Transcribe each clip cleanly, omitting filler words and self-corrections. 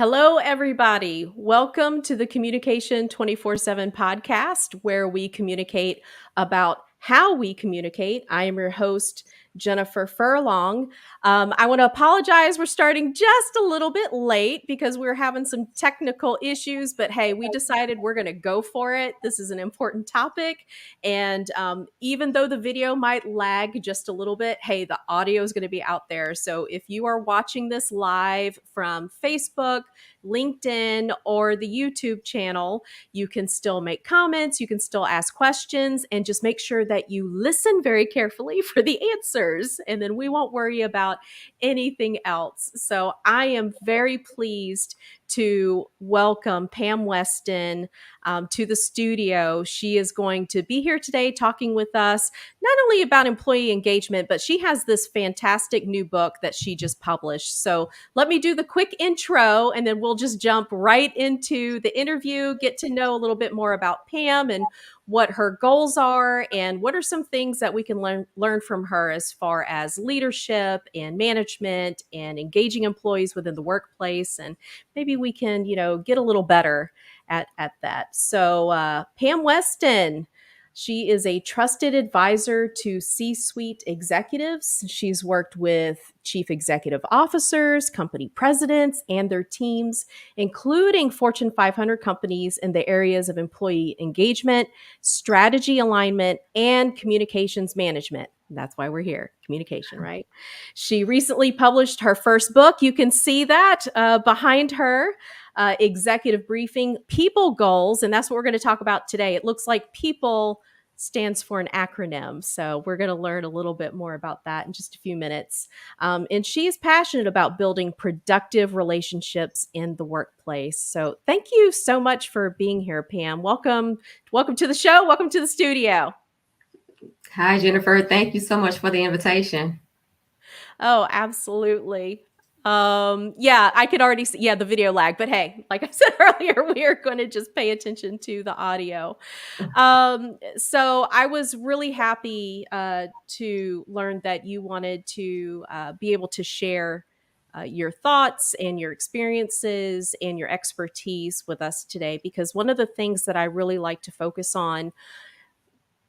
Hello, everybody. Welcome to the Communication 24/7 Podcast, where we communicate about how we communicate. I am your host, Jennifer Furlong. I want to apologize. We're starting just a little bit late because we're having some technical issues, but hey, we decided we're going to go for it. This is an important topic. And even though the video might lag just a little bit, hey, the audio is going to be out there. So if you are watching this live from Facebook, LinkedIn, or the YouTube channel, you can still make comments, you can still ask questions, and just make sure that you listen very carefully for the answers, and then we won't worry about anything else. So I am very pleased to welcome Pam Weston to the studio. She is going to be here today talking with us, not only about employee engagement, but she has this fantastic new book that she just published. So let me do the quick intro, and then we'll just jump right into the interview, get to know a little bit more about Pam and what her goals are, and what are some things that we can learn from her as far as leadership and management and engaging employees within the workplace. And maybe we can, get a little better at that. So Pam Weston, she is a trusted advisor to C-suite executives. She's worked with chief executive officers, company presidents, and their teams, including Fortune 500 companies in the areas of employee engagement, strategy alignment, and communications management. That's why we're here, communication, right? She recently published her first book. You can see that behind her. Executive briefing, people goals, and that's what we're going to talk about today. It looks like people stands for an acronym, so we're going to learn a little bit more about that in just a few minutes. And she is passionate about building productive relationships in the workplace. So thank you so much for being here, Pam. Welcome to the show. Welcome to the studio. Hi, Jennifer. Thank you so much for the invitation. Oh, absolutely. I could already see, the video lag, but hey, like I said earlier, we are going to just pay attention to the audio. So I was really happy to learn that you wanted to be able to share your thoughts and your experiences and your expertise with us today, because one of the things that I really like to focus on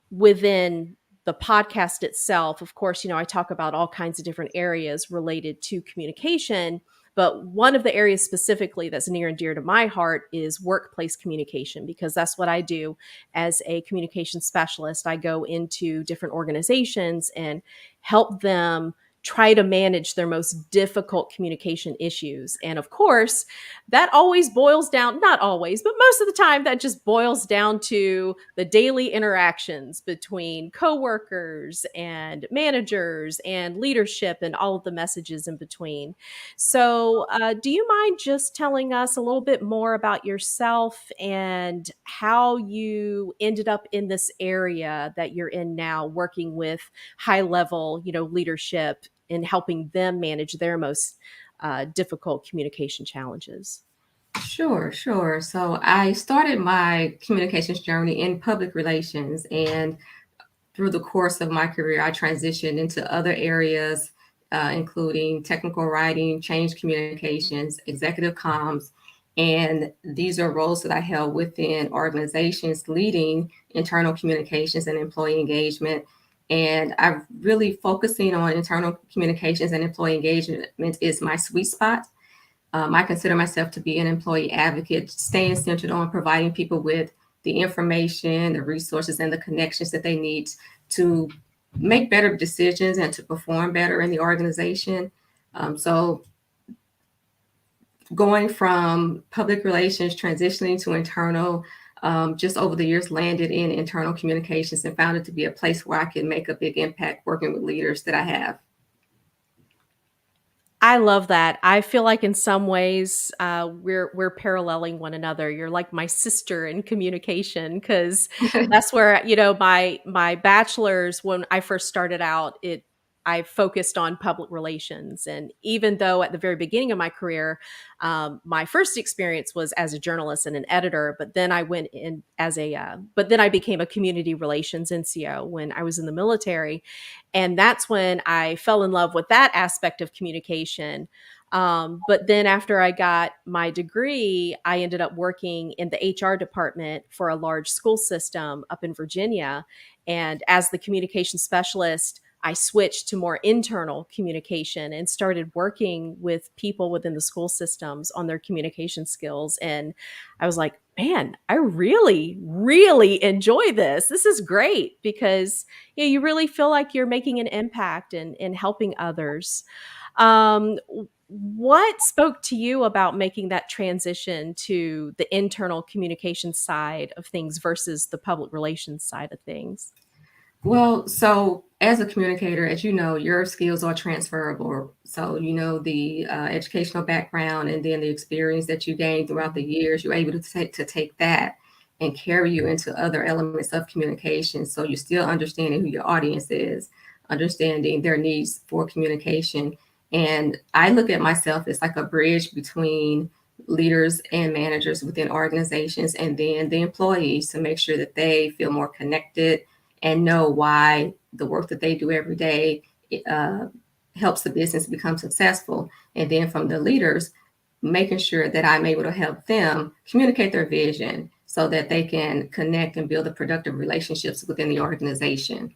within the podcast itself, of course, I talk about all kinds of different areas related to communication, but one of the areas specifically that's near and dear to my heart is workplace communication, because that's what I do as a communication specialist. I go into different organizations and help them try to manage their most difficult communication issues. And of course, that always boils down, not always, but most of the time, that just boils down to the daily interactions between coworkers and managers and leadership and all of the messages in between. So do you mind just telling us a little bit more about yourself and how you ended up in this area that you're in now, working with high level, leadership in helping them manage their most difficult communication challenges? Sure. So I started my communications journey in public relations, and through the course of my career, I transitioned into other areas, including technical writing, change communications, executive comms. And these are roles that I held within organizations leading internal communications and employee engagement. And I'm really focusing on internal communications and employee engagement is my sweet spot. I consider myself to be an employee advocate, staying centered on providing people with the information, the resources, and the connections that they need to make better decisions and to perform better in the organization. So going from public relations, transitioning to internal, just over the years landed in internal communications and found it to be a place where I can make a big impact working with leaders that I have. I love that. I feel like in some ways we're paralleling one another. You're like my sister in communication, because that's where my bachelor's, when I first started out, I focused on public relations. And even though at the very beginning of my career, my first experience was as a journalist and an editor, but then I went in but then I became a community relations NCO when I was in the military. And that's when I fell in love with that aspect of communication. But then after I got my degree, I ended up working in the HR department for a large school system up in Virginia. And as the communication specialist, I switched to more internal communication and started working with people within the school systems on their communication skills. And I was like, man, I really, really enjoy this. This is great because you really feel like you're making an impact and helping others. Um, what spoke to you about making that transition to the internal communication side of things versus the public relations side of things? Well, so as a communicator, as you know, your skills are transferable. So, the educational background and then the experience that you gained throughout the years, you're able to take that and carry you into other elements of communication. So you're still understanding who your audience is, understanding their needs for communication. And I look at myself as like a bridge between leaders and managers within organizations and then the employees to make sure that they feel more connected and know why the work that they do every day uh, helps the business become successful. And then from the leaders, making sure that I'm able to help them communicate their vision so that they can connect and build the productive relationships within the organization.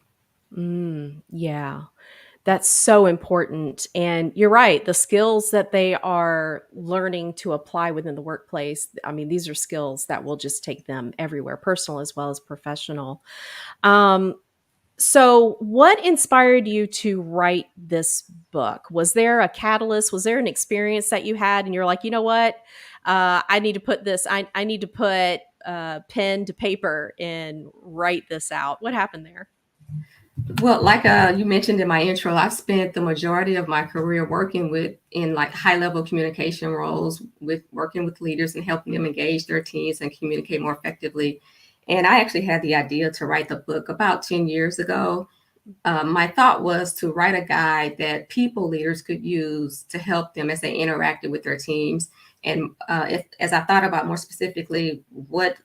Yeah. That's so important. And you're right. The skills that they are learning to apply within the workplace, I mean, these are skills that will just take them everywhere, personal as well as professional. Um, so, what inspired you to write this book? Was there a catalyst? Was there an experience that you had and you're like, you know what? I need to put this, I need to put pen to paper and write this out. What happened there? Well, like you mentioned in my intro, I've spent the majority of my career working with in like high level communication roles, with working with leaders and helping them engage their teams and communicate more effectively. And I actually had the idea to write the book about 10 years ago. My thought was to write a guide that people leaders could use to help them as they interacted with their teams. And as I thought about more specifically, what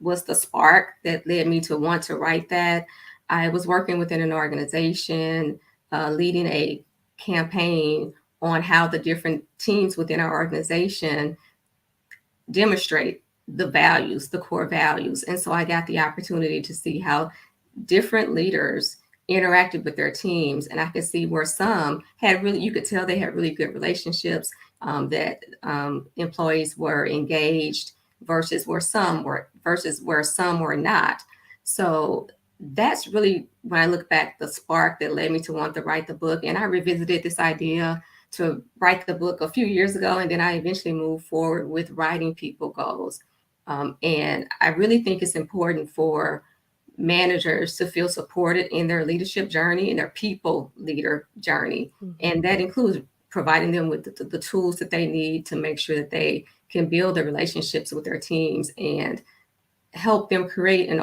was the spark that led me to want to write that? I was working within an organization, leading a campaign on how the different teams within our organization demonstrate the values, the core values. And so I got the opportunity to see how different leaders interacted with their teams. And I could see where some had really, you could tell they had really good relationships, that employees were engaged versus where some were not. So that's really, when I look back, the spark that led me to want to write the book. And I revisited this idea to write the book a few years ago, and then I eventually moved forward with writing people goals. And I really think it's important for managers to feel supported in their leadership journey, in their people leader journey. Mhm. And that includes providing them with the tools that they need to make sure that they can build the relationships with their teams and help them create an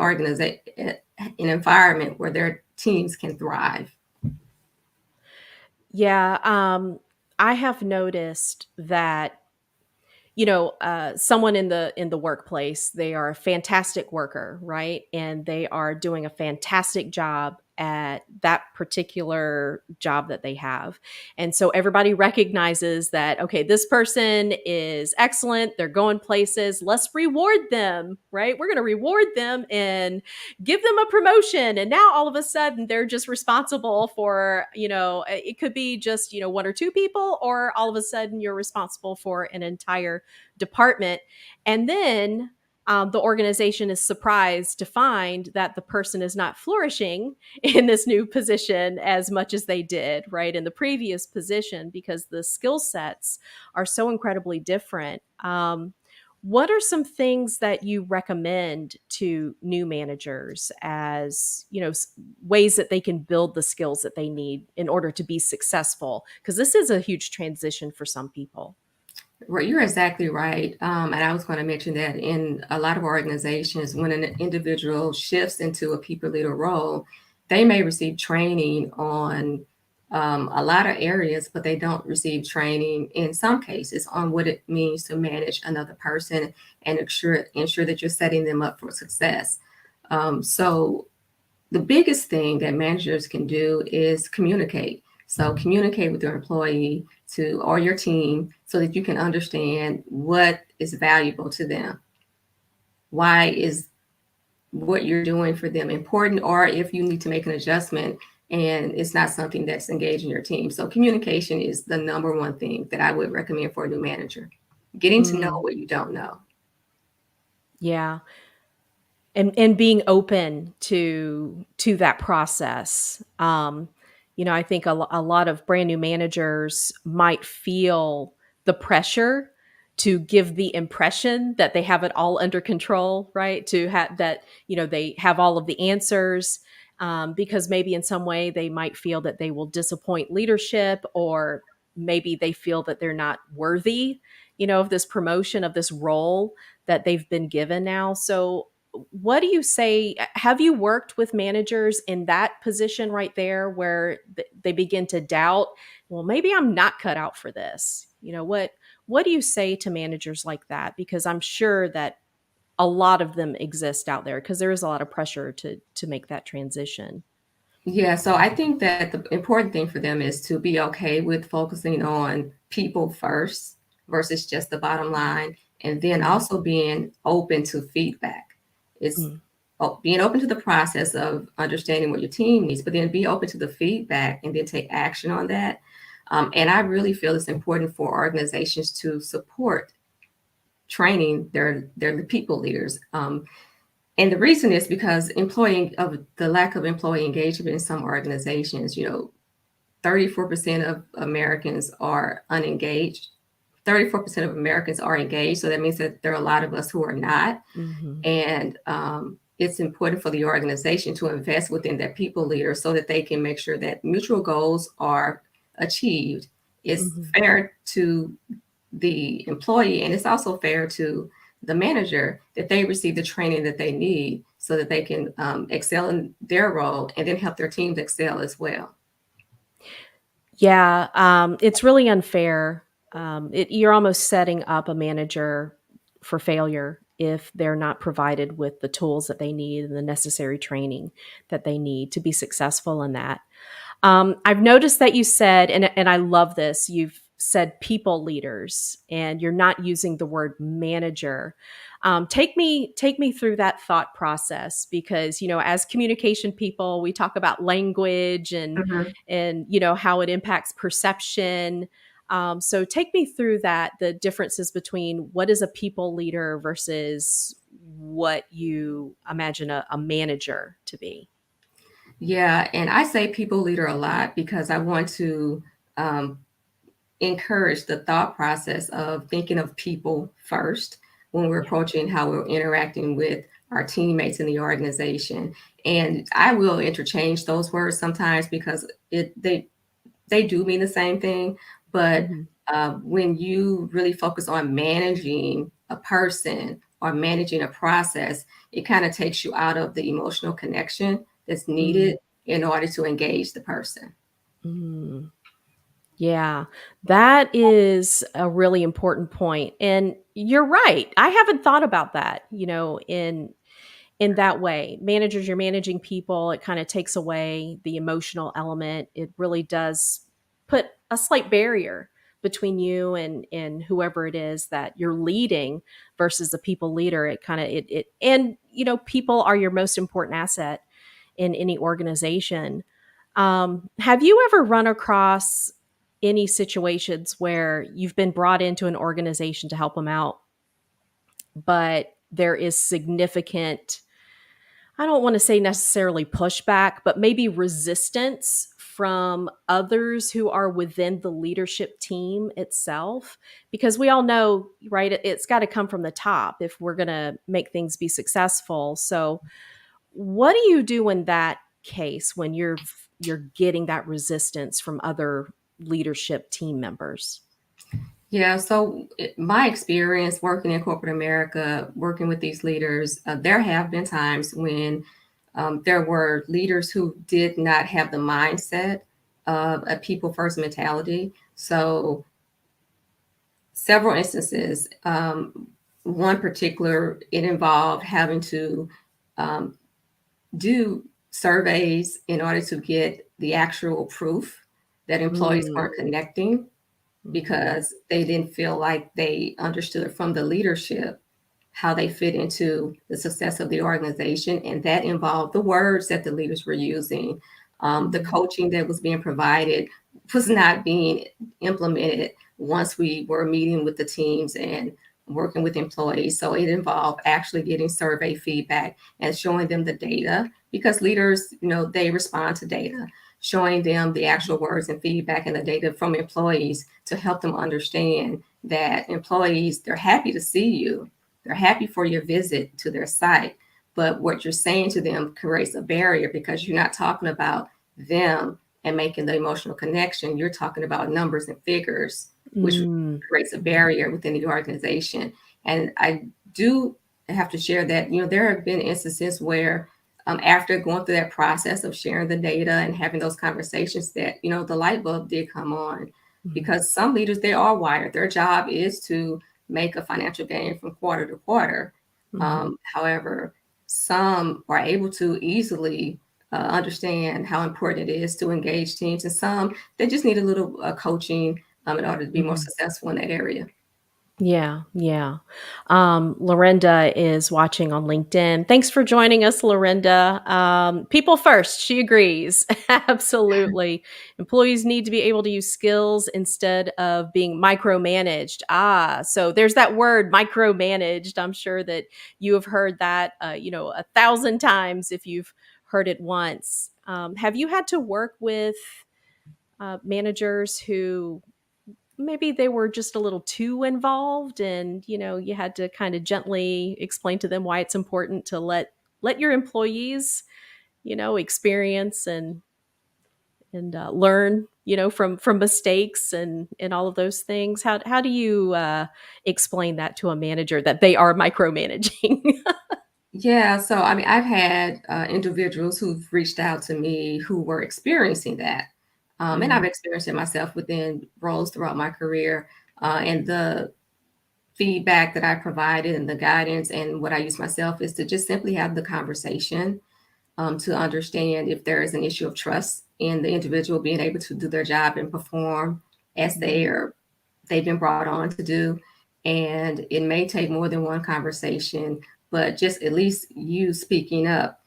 environment where their teams can thrive. Yeah, I have noticed that someone in the workplace, they are a fantastic worker, right? And they are doing a fantastic job at that particular job that they have. And so everybody recognizes that, okay, this person is excellent. They're going places. Let's reward them, right? We're going to reward them and give them a promotion. And now all of a sudden they're just responsible for, it could be just, one or two people, or all of a sudden you're responsible for an entire department. And then the organization is surprised to find that the person is not flourishing in this new position as much as they did, right, in the previous position, because the skill sets are so incredibly different. What are some things that you recommend to new managers as, ways that they can build the skills that they need in order to be successful? Because this is a huge transition for some people. Well, you're exactly right. And I was going to mention that in a lot of organizations, when an individual shifts into a people leader role, they may receive training on a lot of areas, but they don't receive training in some cases on what it means to manage another person and ensure that you're setting them up for success. So the biggest thing that managers can do is communicate. So communicate with your employee or your team, so that you can understand what is valuable to them. Why is what you're doing for them important, or if you need to make an adjustment and it's not something that's engaging your team. So communication is the number one thing that I would recommend for a new manager. Getting to know Mm, what you don't know. yeah. And being open to that process. I think a lot of brand new managers might feel the pressure to give the impression that they have it all under control, right? To have that, they have all of the answers, because maybe in some way they might feel that they will disappoint leadership, or maybe they feel that they're not worthy, of this promotion, of this role that they've been given now. So what do you say? Have you worked with managers in that position right there, where they begin to doubt, well, maybe I'm not cut out for this? What do you say to managers like that? Because I'm sure that a lot of them exist out there, because there is a lot of pressure to make that transition. Yeah, so I think that the important thing for them is to be okay with focusing on people first versus just the bottom line, and then Mm, also being open to feedback. It's mm, being open to the process of understanding what your team needs, but then be open to the feedback and then take action on that. And I really feel it's important for organizations to support training their people leaders. And the reason is because employing of the lack of employee engagement in some organizations, 34% of Americans are unengaged. 34% of Americans are engaged. So that means that there are a lot of us who are not. mhm, And it's important for the organization to invest within their people leaders so that they can make sure that mutual goals are achieved. It's mhm. fair to the employee, and it's also fair to the manager that they receive the training that they need so that they can excel in their role and then help their teams excel as well. Yeah, it's really unfair. You're almost setting up a manager for failure if they're not provided with the tools that they need and the necessary training that they need to be successful in that. I've noticed that you said, and I love this, you've said people leaders, and you're not using the word manager. Take me through that thought process, because as communication people, we talk about language Mhm. and how it impacts perception. So take me through that, the differences between what is a people leader versus what you imagine a manager to be. Yeah, and I say people leader a lot because I want to um, encourage the thought process of thinking of people first when we're Yeah. approaching how we're interacting with our teammates in the organization. And I will interchange those words sometimes because they do mean the same thing. But Mhm. when you really focus on managing a person or managing a process, it kind of takes you out of the emotional connection that's Mm. needed in order to engage the person. Mm. Yeah, that is a really important point. And you're right. I haven't thought about that, in that way. Managers, you're managing people, it kind of takes away the emotional element. It really does put a slight barrier between you and whoever it is that you're leading versus a people leader. It kind of it and people are your most important asset in any organization. Have you ever run across any situations where you've been brought into an organization to help them out, but there is significant, I don't want to say necessarily pushback, but maybe resistance from others who are within the leadership team itself? Because we all know, right, it's got to come from the top if we're going to make things be successful. So, what do you do in that case when you're getting that resistance from other leadership team members? Yeah, so my experience working in corporate America, working with these leaders, there have been times when there were leaders who did not have the mindset of a people first mentality. So, several instances, one particular, it involved having to um, do surveys in order to get the actual proof that employees Mm, weren't connecting. because they didn't feel like they understood from the leadership how they fit into the success of the organization. And that involved the words that the leaders were using. The Mhm. coaching that was being provided was not being implemented once we were meeting with the teams and working with employees. So it involved actually getting survey feedback and showing them the data, because leaders, they respond to data, showing them the actual words and feedback and the data from employees to help them understand that employees, they're happy to see you. They're happy for your visit to their site. But what you're saying to them creates a barrier, because you're not talking about them and making the emotional connection. You're talking about numbers and figures, which Mm. creates a barrier within the organization. And I do have to share that, there have been instances where after going through that process of sharing the data and having those conversations, that, the light bulb did come on, Mhm. because some leaders, they are wired. Their job is to make a financial gain from quarter to quarter. Mhm. However, some are able to easily understand how important it is to engage teams, and some, they just need a little coaching in order to be more Mhm. successful in that area. Yeah, yeah. Lorinda is watching on LinkedIn. Thanks for joining us, Lorinda. People first, she agrees. Absolutely. Employees need to be able to use skills instead of being micromanaged. So there's that word micromanaged. I'm sure that you have heard that, 1,000 times if you've heard it once. Have you had to work with managers who maybe they were just a little too involved, and you had to kind of gently explain to them why it's important to let your employees experience and learn from mistakes and all of those things? How do you explain that to a manager that they are micromanaging? Yeah, so I mean, I've had individuals who've reached out to me who were experiencing that. And I've Mhm. experienced it myself within roles throughout my career. And the feedback that I provided and the guidance and what I use myself is to just simply have the conversation, to understand if there is an issue of trust in the individual being able to do their job and perform as Mhm. they've been brought on to do. And it may take more than one conversation, but just at least you speaking up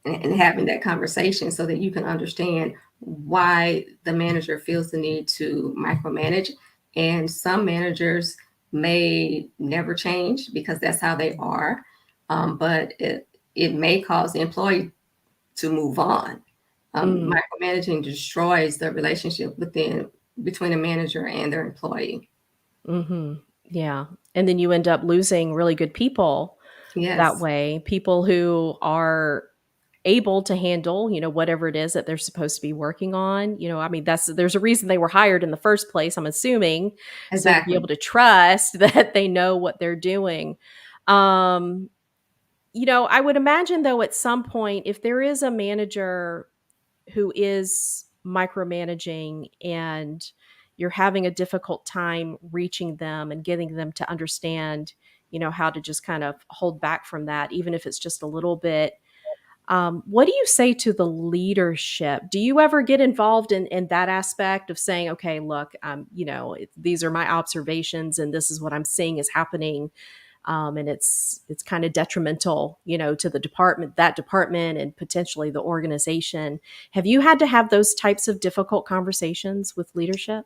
and Mhm. having that conversation so that you can understand why the manager feels the need to micromanage. And some managers may never change because that's how they are. But it may cause the employee to move on. Mm. Micromanaging destroys the relationship between a manager and their employee. Mhm. Yeah. And then you end up losing really good people that Yes, way, people who are able to handle, whatever it is that they're supposed to be working on. I mean, there's a reason they were hired in the first place, I'm assuming, so to be able exactly. to trust that they know what they're doing. Um, I would imagine though at some point if there is a manager who is micromanaging and you're having a difficult time reaching them and getting them to understand, how to just kind of hold back from that, even if it's just a little bit. What do you say to the leadership? Do you ever get involved in that aspect of saying, okay, look, these are my observations and this is what I'm seeing is happening. And it's kind of detrimental, to the department and potentially the organization. Have you had to have those types of difficult conversations with leadership?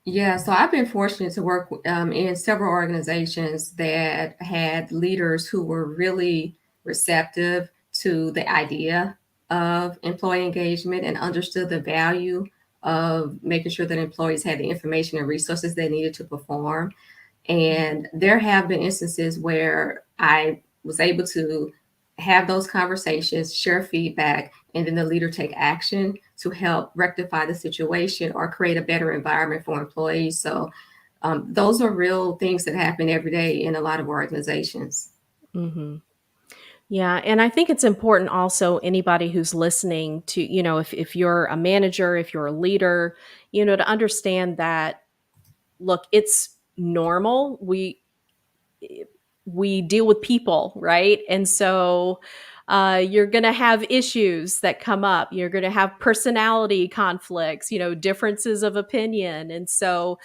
Yeah, so I've been fortunate to work in several organizations that had leaders who were really receptive to the idea of employee engagement and understood the value of making sure that employees had the information and resources they needed to perform. And there have been instances where I was able to have those conversations, share feedback, and then the leader take action to help rectify the situation or create a better environment for employees. So those are real things that happen every day in a lot of organizations. Mm-hmm. Yeah, and I think it's important also anybody who's listening to, if you're a manager, if you're a leader, to understand that look, it's normal. We deal with people, right? And so you're going to have issues that come up. You're going to have personality conflicts, differences of opinion. And so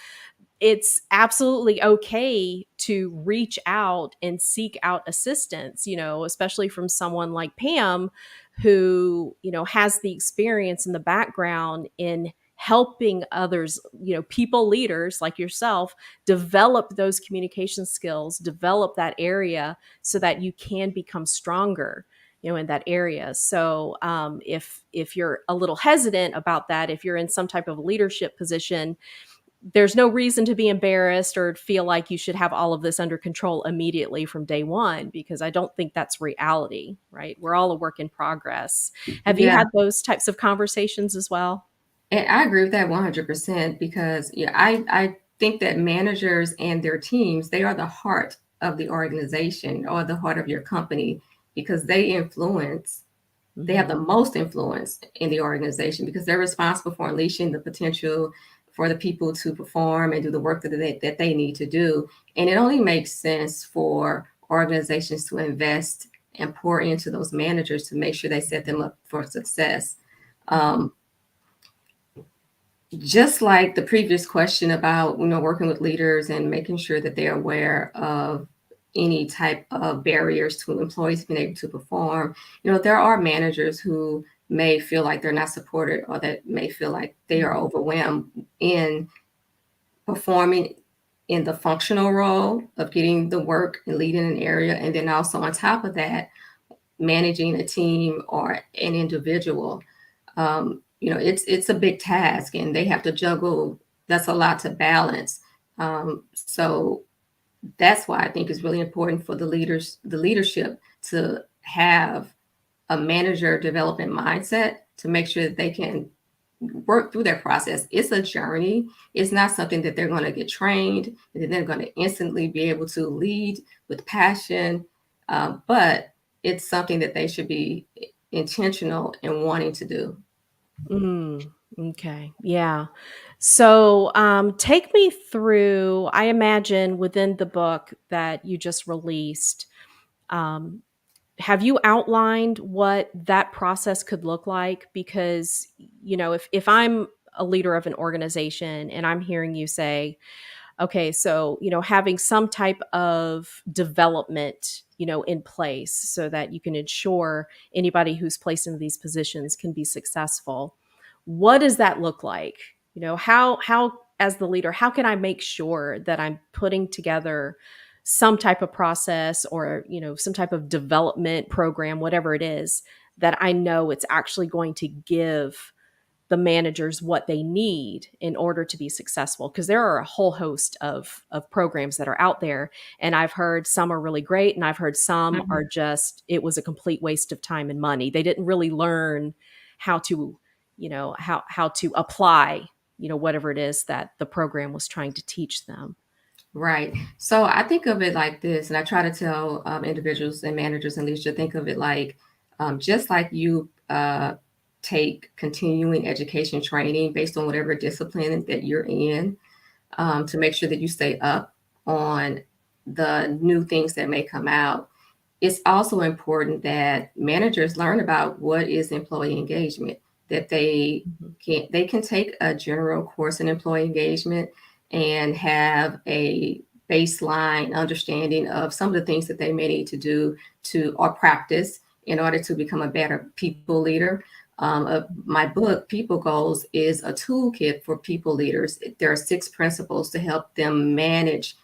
it's absolutely okay to reach out and seek out assistance, especially from someone like Pam, who, has the experience and the background in helping others, people leaders like yourself, develop those communication skills, develop that area so that you can become stronger, in that area. So if you're a little hesitant about that, if you're in some type of leadership position, there's no reason to be embarrassed or feel like you should have all of this under control immediately from day one, because I don't think that's reality, right? We're all a work in progress. Have you Yeah, had those types of conversations as well? and I agree with that 100% because yeah, I think that managers and their teams, they are the heart of the organization or the heart of your company because they have Hmm. the most influence in the organization because they're responsible for unleashing the potential for the people to perform and do the work that they need to do. And it only makes sense for organizations to invest and pour into those managers to make sure they set them up for success. Um, just like the previous question about working with leaders and making sure that they're aware of any type of barriers to employees being able to perform, there are managers who may feel like they're not supported or that may feel like they are overwhelmed in performing in the functional role of getting the work and leading an area, and then also on top of that managing a team or an individual. It's a big task, and they have to juggle. That's a lot to balance. So that's why I think it's really important for the leadership, to have a manager development mindset to make sure that they can work through their process. It's a journey. It's not something that they're going to get trained and that they're going to instantly be able to lead with passion. But it's something that they should be intentional in wanting to do. Okay. Yeah. So take me through, I imagine within the book that you just released, um, have you outlined what that process could look like? Because, if I'm a leader of an organization and I'm hearing you say, okay, so, having some type of development, in place so that you can ensure anybody who's placed in these positions can be successful. What does that look like? How as the leader, how can I make sure that I'm putting together some type of process or, some type of development program, whatever it is, that I know it's actually going to give the managers what they need in order to be successful, because there are a whole host of programs that are out there, and I've heard some are really great and I've heard some are Mhm. just, it was a complete waste of time and money. They didn't really learn how to, how to apply, whatever it is that the program was trying to teach them. Right. So I think of it like this, and I try to tell individuals and managers and leaders to think of it like just like you take continuing education training based on whatever discipline that you're in, to make sure that you stay up on the new things that may come out. It's also important that managers learn about what is employee engagement, that Mhm. they can take a general course in employee engagement and have a baseline understanding of some of the things that they may need to do to or practice in order to become a better people leader. My book, People Goals, is a toolkit for people leaders. There are 6 principles to help them manage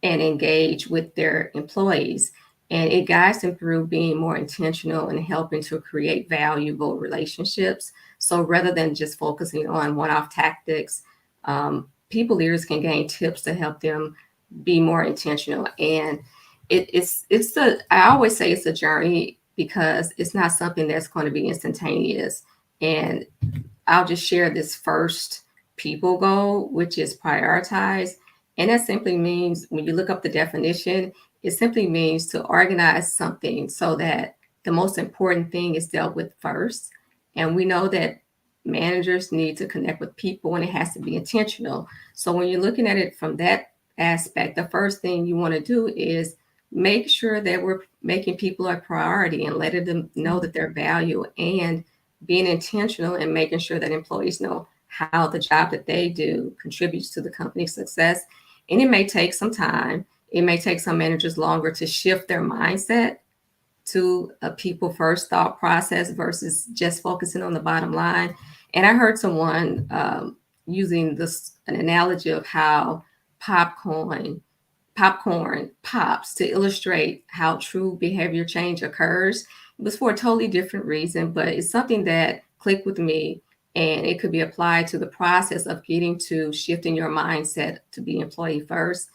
and engage with their employees. And it guides them through being more intentional and helping to create valuable relationships. So rather than just focusing on one off tactics, people leaders can gain tips to help them be more intentional. And I always say it's a journey because it's not something that's going to be instantaneous. And I'll just share this first people goal, which is prioritize. And that simply means, when you look up the definition, it simply means to organize something so that the most important thing is dealt with first. And we know that managers need to connect with people and it has to be intentional. So when you're looking at it from that aspect, the first thing you want to do is make sure that we're making people a priority and letting them know that they're valued, and being intentional and making sure that employees know how the job that they do contributes to the company's success. And it may take some time. It may take some managers longer to shift their mindset to a people first thought process versus just focusing on the bottom line. And I heard someone using this an analogy of how popcorn popcorn pops to illustrate how true behavior change occurs. It was for a totally different reason, but it's something that clicked with me, and it could be applied to the process of getting to shifting your mindset to be employee first.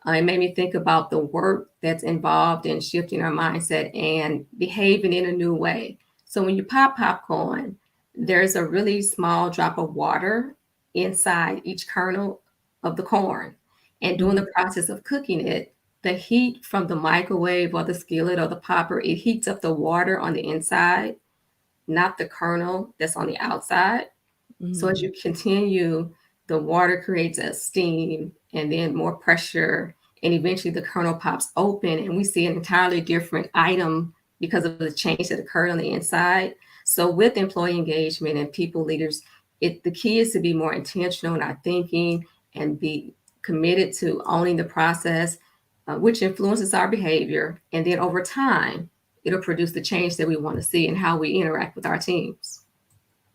It made me think about the work that's involved in shifting our mindset and behaving in a new way. So when you pop popcorn, there's a really small drop of water inside each kernel of the corn. And during the process of cooking it, the heat from the microwave or the skillet or the popper, it heats up the water on the inside, not the kernel that's on the outside. So as Mm. you continue, the water creates a steam and then more pressure, and eventually the kernel pops open, and we see an entirely different item because of the change that occurred on the inside. So with employee engagement and people leaders, the key is to be more intentional in our thinking and be committed to owning the process, which influences our behavior. And then over time, it'll produce the change that we want to see in how we interact with our teams.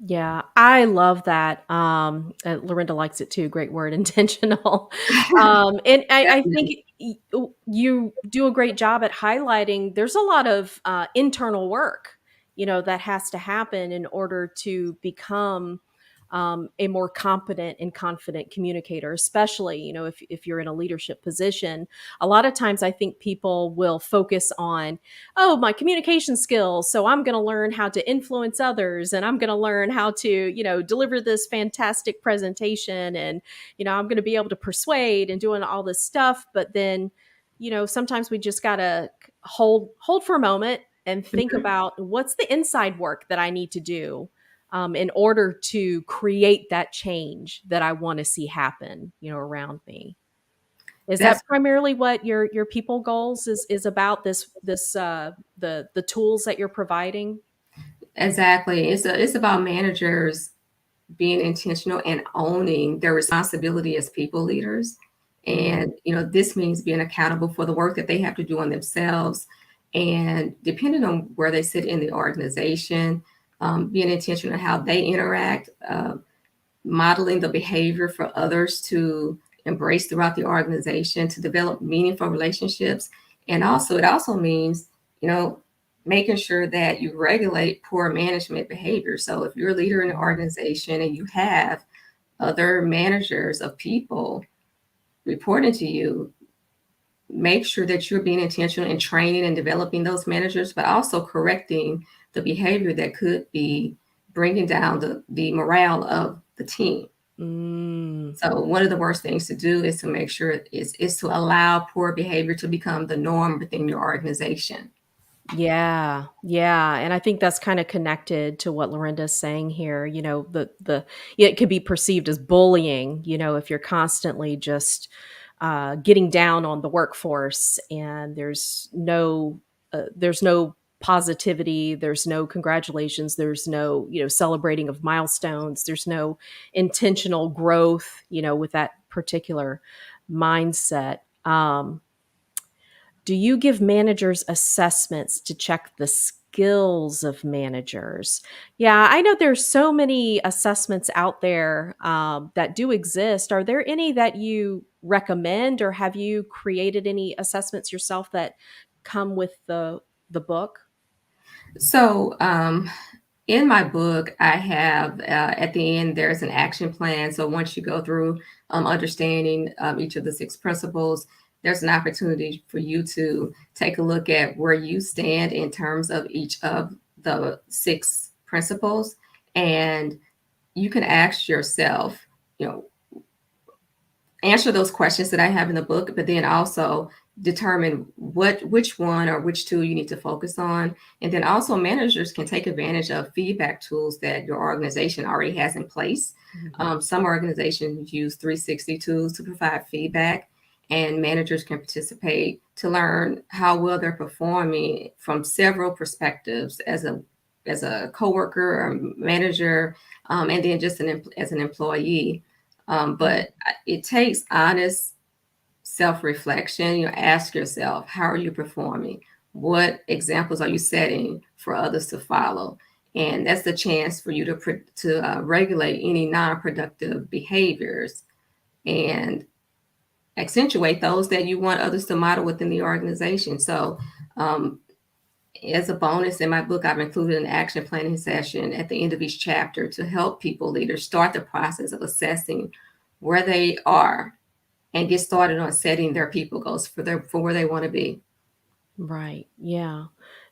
Yeah, I love that. Lorinda likes it too. Great word, intentional. And I think Definitely. you do a great job at highlighting. There's a lot of internal work, that has to happen in order to become a more competent and confident communicator, especially, if you're in a leadership position. A lot of times I think people will focus on, oh, my communication skills. So I'm going to learn how to influence others, and I'm going to learn how to, deliver this fantastic presentation. And, I'm going to be able to persuade and doing all this stuff. But then, sometimes we just got to hold for a moment and think Mhm. about what's the inside work that I need to do in order to create that change that I want to see happen, around me. Is That's that primarily what your people goals is about, the tools that you're providing? exactly. It's about managers being intentional and owning their responsibility as people leaders. Mm, And, this means being accountable for the work that they have to do on themselves. And depending on where they sit in the organization, being intentional in how they interact, modeling the behavior for others to embrace throughout the organization to develop meaningful relationships. And also, it also means, you know, making sure that you regulate poor management behavior. So if you're a leader in an mm, organization and you have other managers of people reporting to you, make sure that you're being intentional in training and developing those managers, but also correcting the behavior that could be bringing down the morale of the team. mm. So one of the worst things to do is to make sure is to allow poor behavior to become the norm within your organization. Yeah, yeah, and I think that's kind of connected to what Lorinda's saying here. Yeah, it could be perceived as bullying. If you're constantly just getting down on the workforce, and there's no positivity, there's no congratulations, there's no celebrating of milestones, there's no intentional growth. With that particular mindset. Do you give managers assessments to check the skills of managers? Yeah, I know there's so many assessments out there that do exist. Are there any that you recommend, or have you created any assessments yourself that come with the book? So in my book, I have at the end there's an action plan. So once you go through understanding each of the six principles, there's an opportunity for you to take a look at where you stand in terms of each of the six principles, and you can ask yourself, you know, answer those questions that I have in the book, but then also determine which one or which two you need to focus on. And then also managers can take advantage of feedback tools that your organization already has in place. Mhm. Some organizations use 360 tools to provide feedback, and managers can participate to learn how well they're performing from several perspectives as a coworker or manager, and then just as an employee. But it takes honest self-reflection. Ask yourself, how are you performing? What examples are you setting for others to follow? And that's the chance for you to regulate any non-productive behaviors and accentuate those that you want others to model within the organization. So, as a bonus in my book, I've included an action planning session at the end of each chapter to help people leaders start the process of assessing where they are and get started on setting their people goals for where they want to be. Right. Yeah.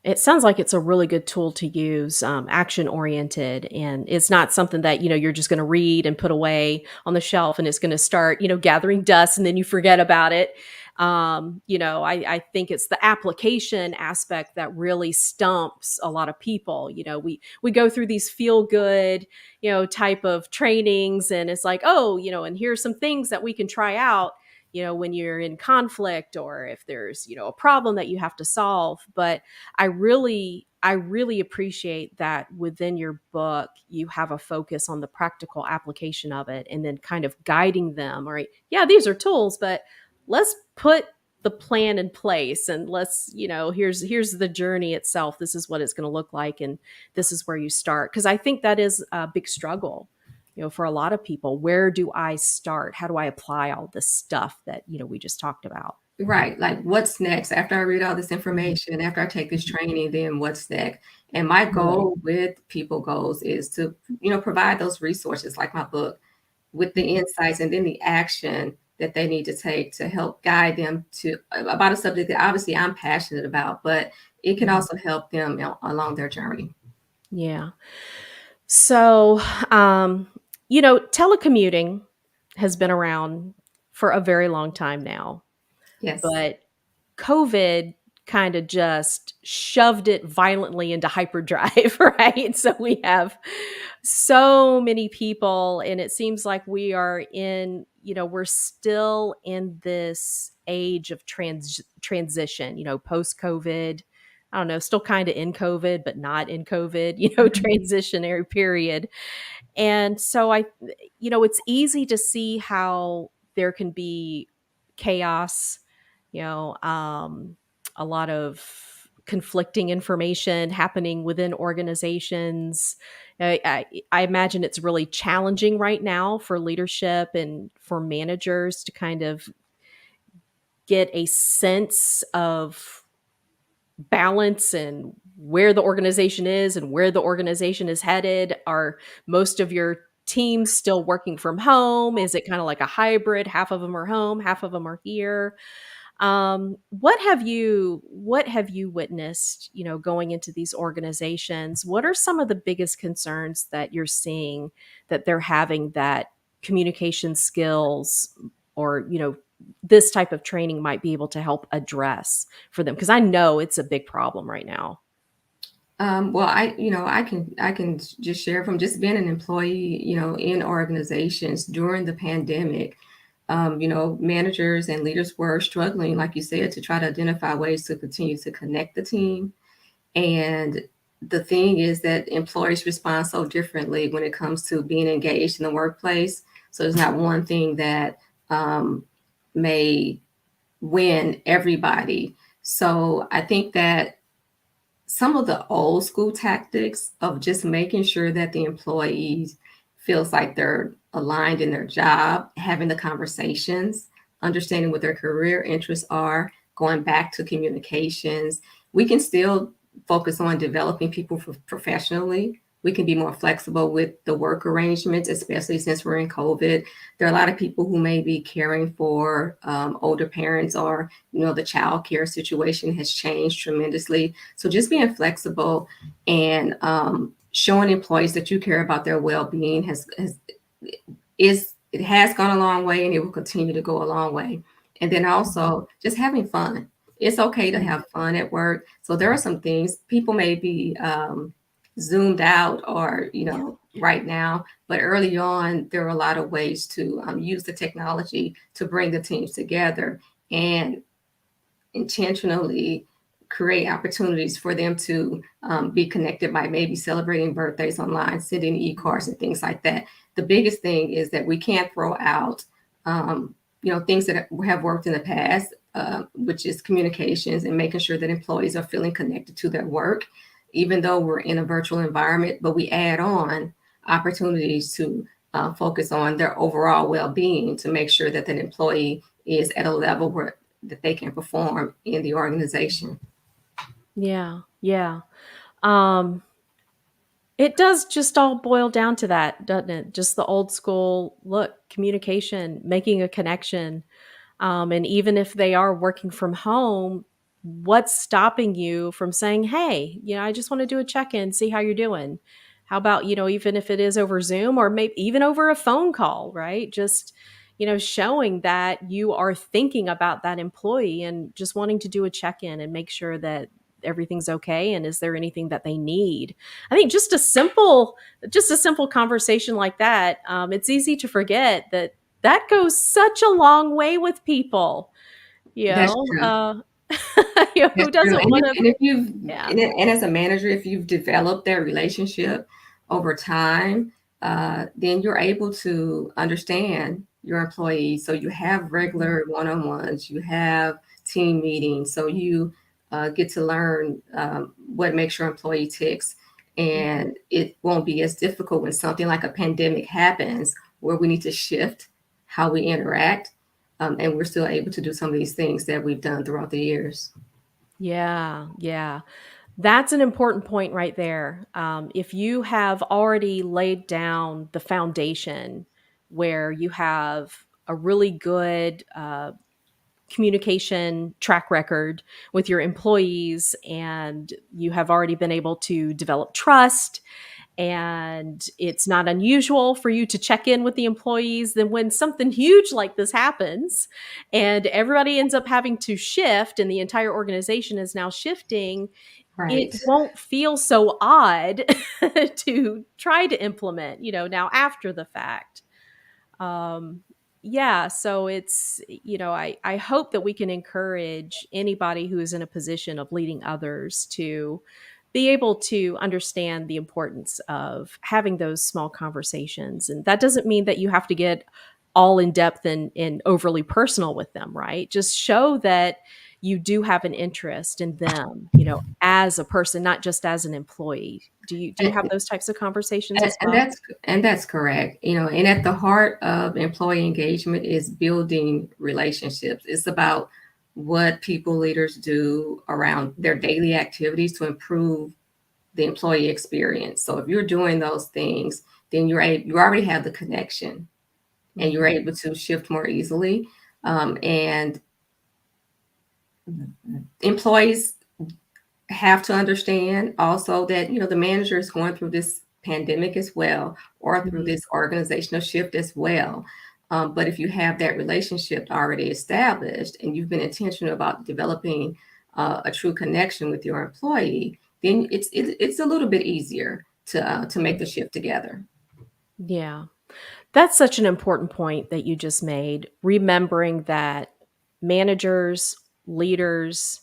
It sounds like it's a really good tool to use, action oriented. And it's not something that, you're just going to read and put away on the shelf and it's going to start, gathering dust and then you forget about it. I think it's the application aspect that really stumps a lot of people. We go through these feel good, type of trainings and it's like, oh, and here's some things that we can try out when you're in conflict or if there's, a problem that you have to solve. But I really appreciate that within your book, you have a focus on the practical application of it and then kind of guiding them. All right. Yeah, these are tools, but let's put the plan in place and let's, here's the journey itself. This is what it's going to look like. And this is where you start. Cause I think that is a big struggle for a lot of people. Where do I start? How do I apply all this stuff that, we just talked about? Right. Like, what's next? After I read all this information, after I take this training, then what's next? And my Right. goal with People Goals is to, provide those resources like my book with the insights and then the action that they need to take to help guide them to about a subject that obviously I'm passionate about, but it can also help them along their journey. Yeah. So, telecommuting has been around for a very long time now, Yes. but COVID kind of just shoved it violently into hyperdrive, right? So we have so many people, and it seems like we're still in this age of transition, post COVID. I don't know, still kind of in COVID, but not in COVID, transitionary period. And so it's easy to see how there can be chaos, a lot of conflicting information happening within organizations. I imagine it's really challenging right now for leadership and for managers to kind of get a sense of balance and where the organization is and where the organization is headed. Are most of your teams still working from home? Is it kind of like a hybrid? Half of them are home, half of them are here. What have you witnessed, going into these organizations? What are some of the biggest concerns that you're seeing that they're having that communication skills or, this type of training might be able to help address for them? Because I know it's a big problem right now. Well, I can just share from just being an employee, in organizations during the pandemic. Managers and leaders were struggling, like you said, to try to identify ways to continue to connect the team. And the thing is that employees respond so differently when it comes to being engaged in the workplace. So there's not one thing that may win everybody. So I think that some of the old school tactics of just making sure that the employees feels like they're aligned in their job, having the conversations, understanding what their career interests are, going back to communications. We can still focus on developing people professionally. We can be more flexible with the work arrangements, especially since we're in COVID. There are a lot of people who may be caring for older parents, or the child care situation has changed tremendously. So just being flexible and showing employees that you care about their well-being it has gone a long way, and it will continue to go a long way. And then also just having fun. It's okay to have fun at work. So there are some things people may be zoomed out, or right now, but early on there are a lot of ways to use the technology to bring the teams together and intentionally create opportunities for them to be connected by maybe celebrating birthdays online, sending e-cards and things like that. The biggest thing is that we can't throw out, things that have worked in the past, which is communications and making sure that employees are feeling connected to their work, even though we're in a virtual environment, but we add on opportunities to focus on their overall well-being to make sure that employee is at a level where that they can perform in the organization. Yeah. Yeah. Um, it does just all boil down to that, doesn't it? Just the old school look, communication, making a connection. And even if they are working from home, what's stopping you from saying, hey, I just want to do a check in, see how you're doing? How about, even if it is over Zoom or maybe even over a phone call, right? Just, showing that you are thinking about that employee and just wanting to do a check in and make sure that everything's okay, and is there anything that they need. I think just a simple conversation like that, it's easy to forget that goes such a long way with people, you That's know, true. uh, That's who true. doesn't And want if, to, and if you've yeah. and as a manager, if you've developed that relationship over time, then you're able to understand your employees. So you have regular one-on-ones, you have team meetings, so you get to learn what makes your employee ticks. Mhm. And it won't be as difficult when something like a pandemic happens, where we need to shift how we interact, and we're still able to do some of these things that we've done throughout the years. Yeah, yeah. That's an important point right there. If you have already laid down the foundation where you have a really good communication track record with your employees, and you have already been able to develop trust, and it's not unusual for you to check in with the employees, then when something huge like this happens and everybody ends up having to shift and the entire organization is now shifting, it Right. won't feel so odd to try to implement, now after the fact. Um, yeah, so it's, I hope that we can encourage anybody who is in a position of leading others to be able to understand the importance of having those small conversations. And that doesn't mean that you have to get all in depth and overly personal with them, right? Just show that you do have an interest in them, as a person, not just as an employee. Do you have And, those types of conversations and, as and well? that's correct. And at the heart of employee engagement is building relationships. It's about what people leaders do around their daily activities to improve the employee experience. So if you're doing those things, then you already have the connection, and you're Mhm. able to shift more easily. And employees have to understand also that the manager is going through this pandemic as well, or through Mhm. this organizational shift as well. But if you have that relationship already established and you've been intentional about developing a true connection with your employee, then it's a little bit easier to make the shift together. Yeah. That's such an important point that you just made. Remembering that managers, leaders,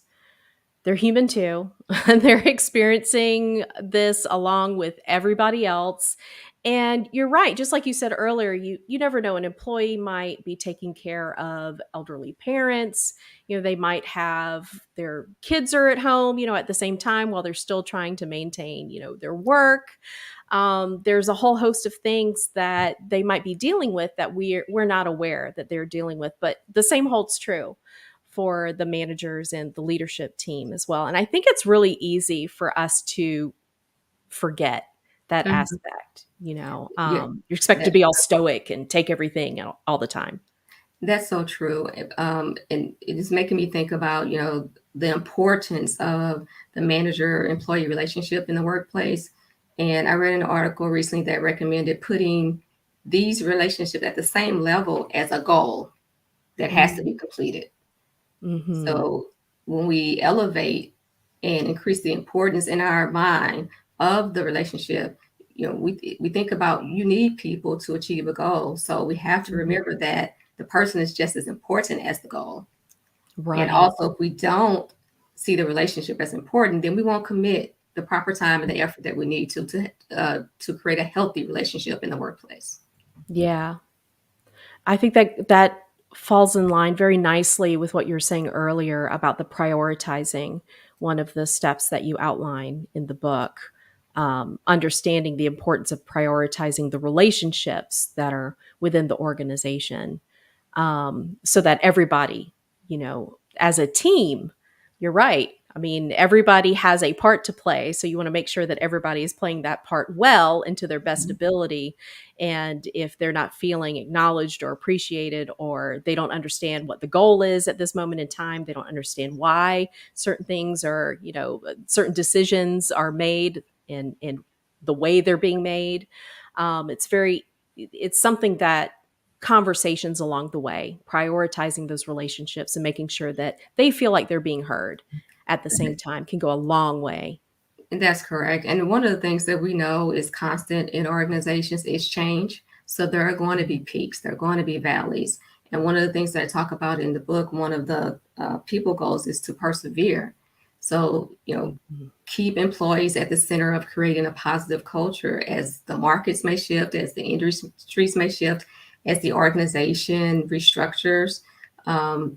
they're human too. They're experiencing this along with everybody else. And you're right, just like you said earlier, you never know, an employee might be taking care of elderly parents. They might have their kids are at home, at the same time while they're still trying to maintain, their work. There's a whole host of things that they might be dealing with that we're not aware that they're dealing with. But the same holds true for the managers and the leadership team as well. And I think it's really easy for us to forget that Mhm. aspect. Yeah, You're expected to that, be all stoic and take everything all the time. that's so true. And it is making me think about, the importance of the manager-employee relationship in the workplace. And I read an article recently that recommended putting these relationships at the same level as a goal that has to be completed. Mm-hmm. So when we elevate and increase the importance in our mind of the relationship, we think about, you need people to achieve a goal. So we have to Hmm. remember that the person is just as important as the goal. And Right. also, if we don't see the relationship as important, then we won't commit the proper time and the effort that we need to create a healthy relationship in the workplace. Yeah. I think that that falls in line very nicely with what you were saying earlier about the prioritizing, one of the steps that you outline in the book. Understanding the importance of prioritizing the relationships that are within the organization, so that everybody, as a team, you're right. I mean, everybody has a part to play. So you want to make sure that everybody is playing that part well and to their best ability. And if they're not feeling acknowledged or appreciated, or they don't understand what the goal is at this moment in time, they don't understand why certain things are, certain decisions are made in the way they're being made. It's something that conversations along the way, prioritizing those relationships and making sure that they feel like they're being heard at the same time can go a long way. And that's correct. And one of the things that we know is constant in organizations is change. So there are going to be peaks, there are going to be valleys. And one of the things that I talk about in the book, one of the people goals is to persevere. So, keep employees at the center of creating a positive culture as the markets may shift, as the industries may shift, as the organization restructures.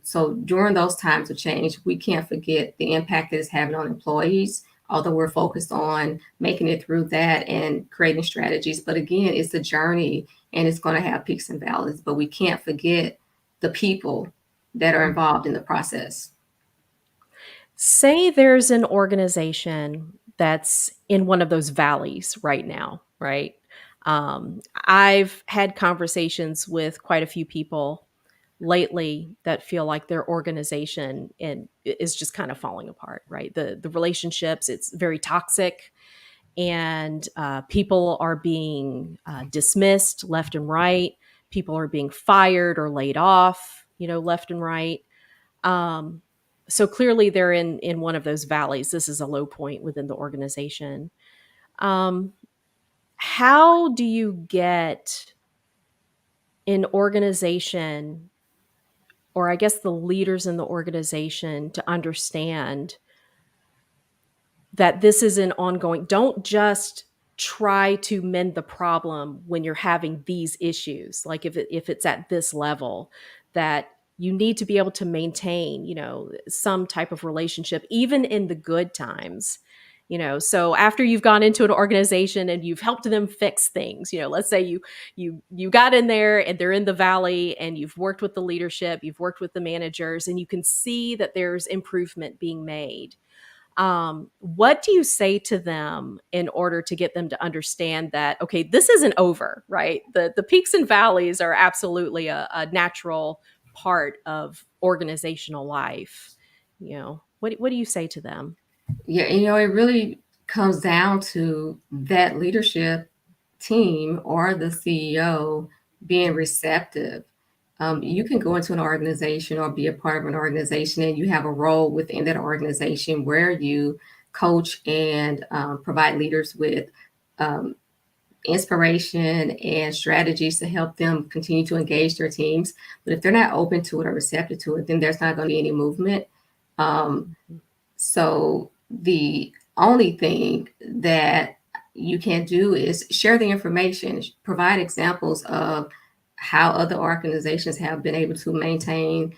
So during those times of change, we can't forget the impact that it's having on employees, although we're focused on making it through that and creating strategies. But again, it's a journey and it's going to have peaks and valleys, but we can't forget the people that are involved in the process. Say there's an organization that's in one of those valleys right now, right? I've had conversations with quite a few people lately that feel like their organization is just kind of falling apart, right? The relationships, it's very toxic, and people are being dismissed left and right. People are being fired or laid off, left and right. Um, so clearly they're in one of those valleys. This is a low point within the organization. Um, how do you get an organization, or I guess the leaders in the organization, to understand that this is an ongoing, don't just try to mend the problem when you're having these issues, like if it's at this level, that you need to be able to maintain, some type of relationship even in the good times. So after you've gone into an organization and you've helped them fix things, let's say you got in there and they're in the valley, and you've worked with the leadership, you've worked with the managers, and you can see that there's improvement being made. What do you say to them in order to get them to understand that, okay, this isn't over, right? The peaks and valleys are absolutely a natural part of organizational life. What do you say to them? Yeah, it really comes down to that leadership team or the CEO being receptive. You can go into an organization or be a part of an organization, and you have a role within that organization where you coach and provide leaders with um, inspiration and strategies to help them continue to engage their teams. But if they're not open to it or receptive to it, then there's not going to be any movement. Um, so the only thing that you can do is share the information, provide examples of how other organizations have been able to maintain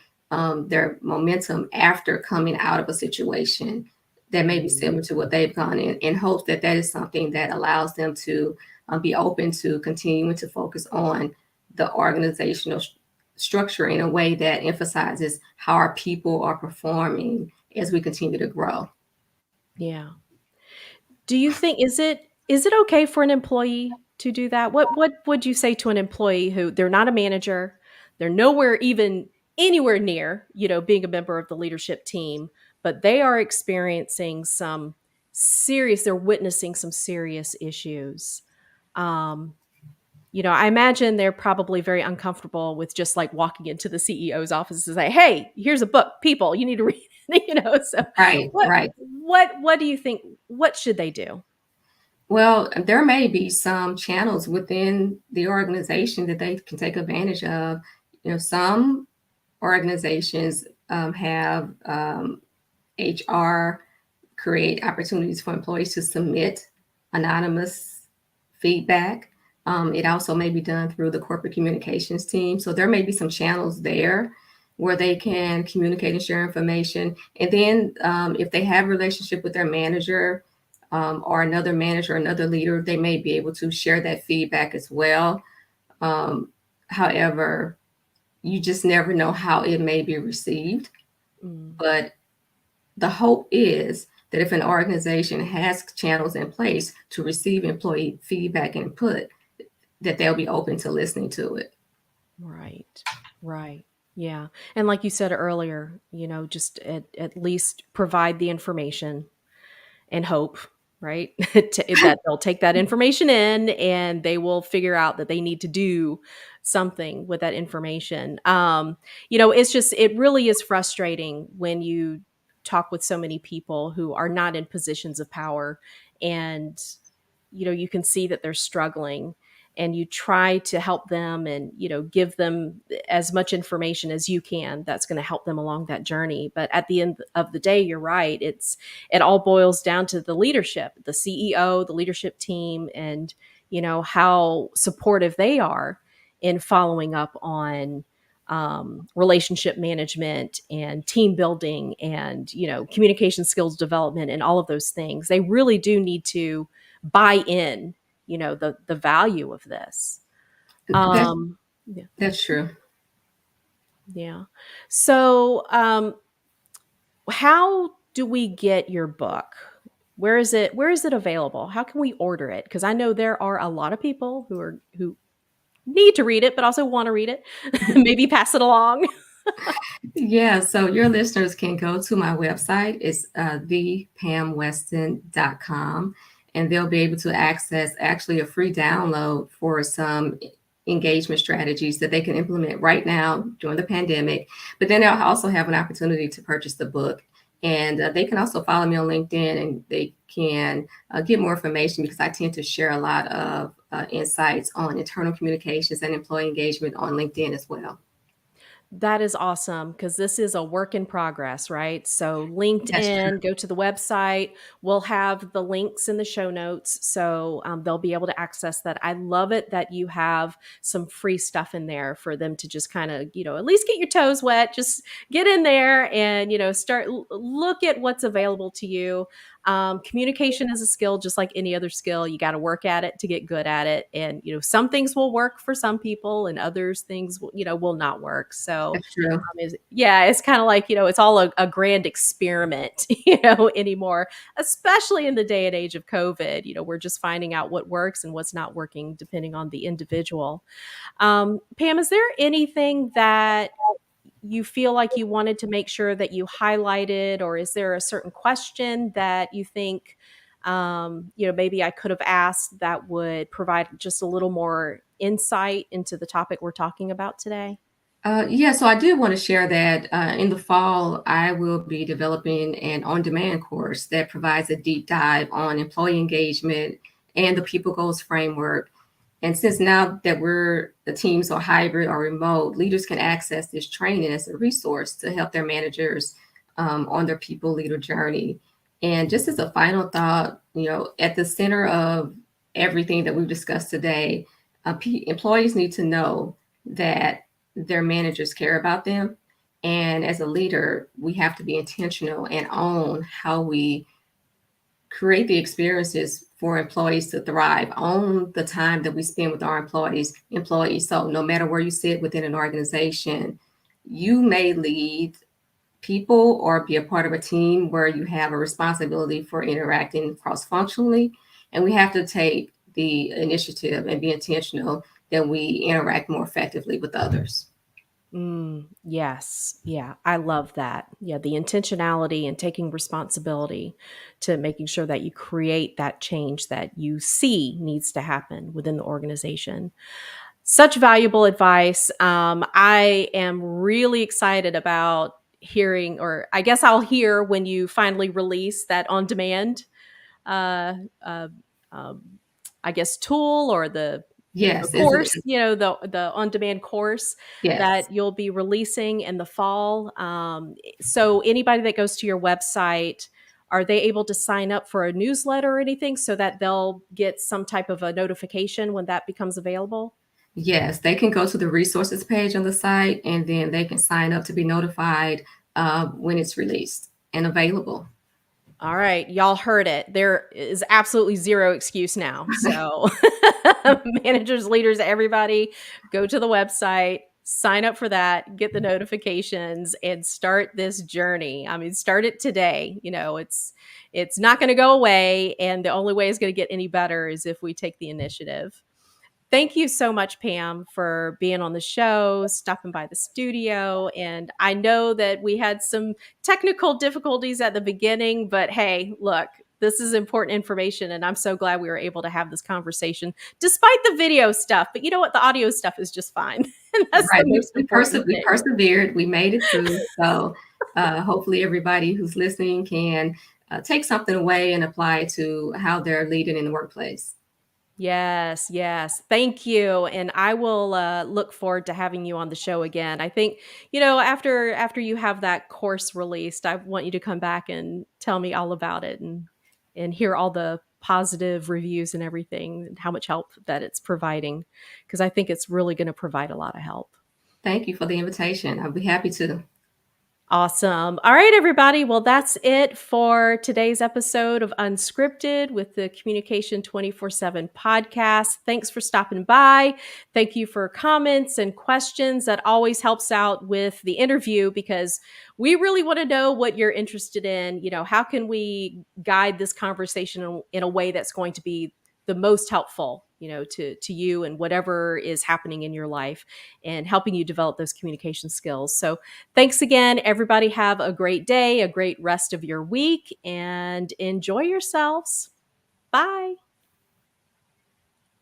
their momentum after coming out of a situation that may be similar to what they've gone in hopes that that is something that allows them to be open to continuing to focus on the organizational structure in a way that emphasizes how our people are performing as we continue to grow. Yeah. Do you think, is it okay for an employee to do that? What would you say to an employee who they're not a manager, they're nowhere even anywhere near, being a member of the leadership team, but they are experiencing they're witnessing some serious issues. Um, I imagine they're probably very uncomfortable with just like walking into the CEO's office and say, "Hey, here's a book, people, you need to read." So Right, what right. what do you think? What should they do? Well, there may be some channels within the organization that they can take advantage of. Some organizations have HR create opportunities for employees to submit anonymous feedback. It also may be done through the corporate communications team. So there may be some channels there where they can communicate and share information. And then if they have a relationship with their manager or another manager, another leader, they may be able to share that feedback as well. However, you just never know how it may be received. But the hope is that if an organization has channels in place to receive employee feedback and input, that they'll be open to listening to it. Right. Right. Yeah. And like you said earlier, just at least provide the information and hope, right? That they'll take that information in and they will figure out that they need to do something with that information. It really is frustrating when you talk with so many people who are not in positions of power, and you can see that they're struggling, and you try to help them and give them as much information as you can that's going to help them along that journey. But at the end of the day, you're right, it all boils down to the leadership, the CEO, the leadership team, and how supportive they are in following up on relationship management and team building and communication skills development and all of those things. They really do need to buy in, the value of this. That's, Yeah. that's true. Yeah. So, how do we get your book? Where is it available? How can we order it? Because I know there are a lot of people who need to read it, but also want to read it. Maybe pass it along. Yeah, so your listeners can go to my website. It's thepamweston.com, and they'll be able to access actually a free download for some engagement strategies that they can implement right now during the pandemic. But then they'll also have an opportunity to purchase the book. And they can also follow me on LinkedIn, and they can get more information because I tend to share a lot of insights on internal communications and employee engagement on LinkedIn as well. That is awesome because this is a work in progress, right? So, That's true. LinkedIn, go to the website. We'll have the links in the show notes. So, they'll be able to access that. I love it that you have some free stuff in there for them to just kind of, at least get your toes wet, just get in there and, start look at what's available to you. Communication is a skill, just like any other skill. You got to work at it to get good at it. And, some things will work for some people and others things, will not work. So, That's true. it's kind of like, it's all a grand experiment, anymore, especially in the day and age of COVID. We're just finding out what works and what's not working depending on the individual. Pam, is there anything that you feel like you wanted to make sure that you highlighted, or is there a certain question that you think, maybe I could have asked that would provide just a little more insight into the topic we're talking about today? Yeah, so I did want to share that in the fall, I will be developing an on demand course that provides a deep dive on employee engagement and the People Goals framework. And since now that the teams are hybrid or remote, leaders can access this training as a resource to help their managers on their people leader journey. And just as a final thought, at the center of everything that we've discussed today, employees need to know that their managers care about them. And as a leader, we have to be intentional and own how we create the experiences for employees to thrive, own the time that we spend with our employees. So no matter where you sit within an organization, you may lead people or be a part of a team where you have a responsibility for interacting cross-functionally. And we have to take the initiative and be intentional that we interact more effectively with others. Yes. Yeah. I love that. Yeah. The intentionality and taking responsibility to making sure that you create that change that you see needs to happen within the organization. Such valuable advice. I am really excited about hearing, or I guess I'll hear when you finally release that on demand, uh, uh, um, I guess, tool or the Yes, course, the on-demand course yes. that you'll be releasing in the fall. So anybody that goes to your website, are they able to sign up for a newsletter or anything so that they'll get some type of a notification when that becomes available? Yes, they can go to the resources page on the site and then they can sign up to be notified when it's released and available. All right, y'all heard it. There is absolutely zero excuse now. So, managers, leaders, everybody, go to the website, sign up for that, get the notifications, and start this journey. I mean, start it today. It's not going to go away, and the only way it's going to get any better is if we take the initiative. Thank you so much, Pam, for being on the show, stopping by the studio. And I know that we had some technical difficulties at the beginning, but hey, look, this is important information. And I'm so glad we were able to have this conversation despite the video stuff. But you know what? The audio stuff is just fine. And that's Right. the most important We thing. persevered. We made it through. So hopefully everybody who's listening can take something away and apply it to how they're leading in the workplace. Yes, yes. Thank you. And I will look forward to having you on the show again. I think, after you have that course released, I want you to come back and tell me all about it and hear all the positive reviews and everything and how much help that it's providing because I think it's really going to provide a lot of help. Thank you for the invitation. I'll be happy to. Awesome. All right, everybody. Well, that's it for today's episode of Unscripted with the Communication 24/7 podcast. Thanks for stopping by. Thank you for comments and questions. That always helps out with the interview because we really want to know what you're interested in. How can we guide this conversation in a way that's going to be the most helpful, to you and whatever is happening in your life and helping you develop those communication skills. So thanks again, everybody. Have a great day, a great rest of your week, and enjoy yourselves. Bye.